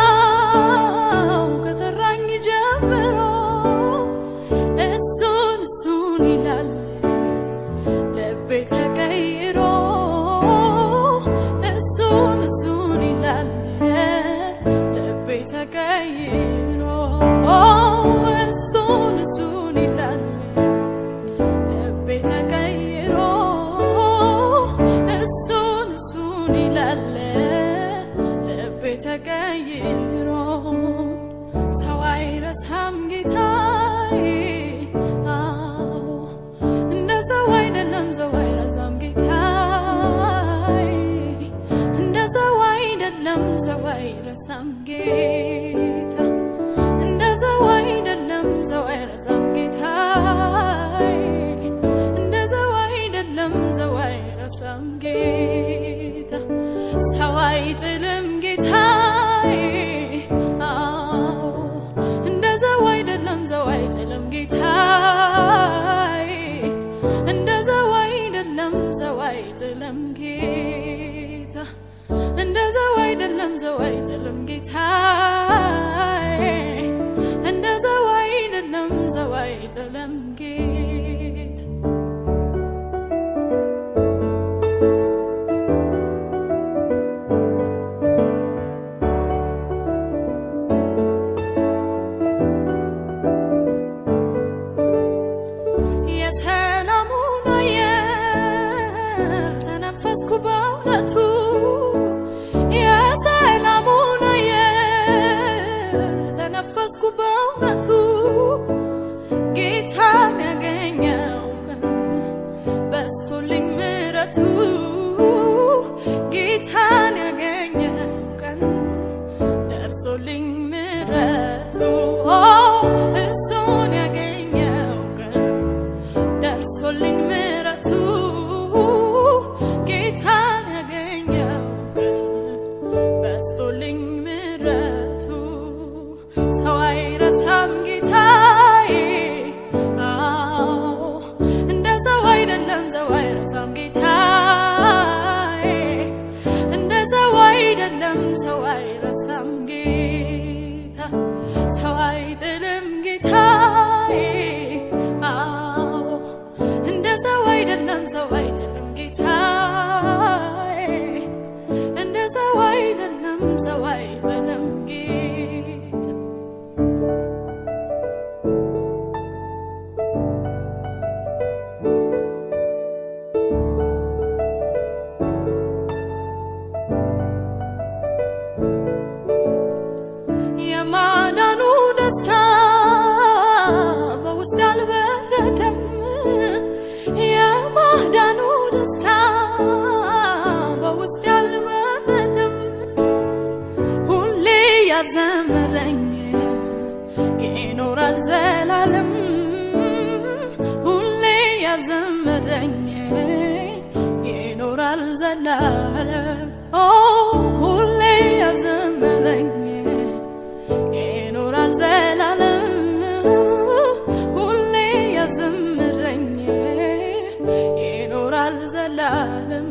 በይቅርታው ከጠራኝ ጀምሮ እሱን ይላል ልቤ ተቀይሮ እሱን ይላል ልቤ ተቀይሮ እሱን ይላል ልቤ ተቀይሮ እሱን ይላል ልቤ ተቀይሮ ሰው አይረሳም ጌታዬ እንደ ሰው አይደለም ሰው አይረሳም ጌታዬ እንደ ሰው አይደለም ሰው አይረሳም ጌታ እንደ ሰው አይደለም ሰው አይረሳም ጌታዬ እንደ ሰው አይደለም ሰው አይረሳም ጌታ ሰው አይጥልም ጌታዬ እንደ ሰው አይደለም ሰው አይጥልም ጌታዬ እንደ ሰው አይደለም ሰው አይጥልም ጌታ እንደ ሰው አይደለም ሰው አይጥልም ጌታዬ እንደ ሰው አይደለም ሰው አይጥልም ጌታ የሰላሙን አየር ተነፈስኩ በእውነቱ የሰላሙን አየር ተነፈስኩ በእውነቱ ጌታን ያገኘው ቀን በስቶልኝ ምሕረቱ ጌታን ያገኘው ቀን ደርሶልኝ ምሕረቱ እሱን ያገኘው ቀን ደርሶልኝ ምሕረቱ ጌታን ያገኘው ቀን በስቶልኝ ምሕረቱ ሰው አይረሳም ጌታዬ እንደ ሰው አይደለም ሰው አይረሳም ጌታዬ እንደ ሰው አይደለም ሰው አይረሳም ጌታ ሰው አይጥልም ጌታዬ እንደ ሰው አይደለም ሰው አይጥልም ጌታዬ እንደ ሰው አይደለም ሰው አይጥልም ጌታ የማዳኑ ደስታ በውስጤ አልበረደም የማዳኑ ደስታ በውስጤ አልበረደም ሁሌ ያዘምረኝ ይኖራል ዘላለም ሁሌ ያዘምረኝ ይኖራል ዘላለም ሁሌ ያዘምረኝ ይኖራል ዘላለም ሁሌ ያዘምረኝ ይኖራል ዘላለም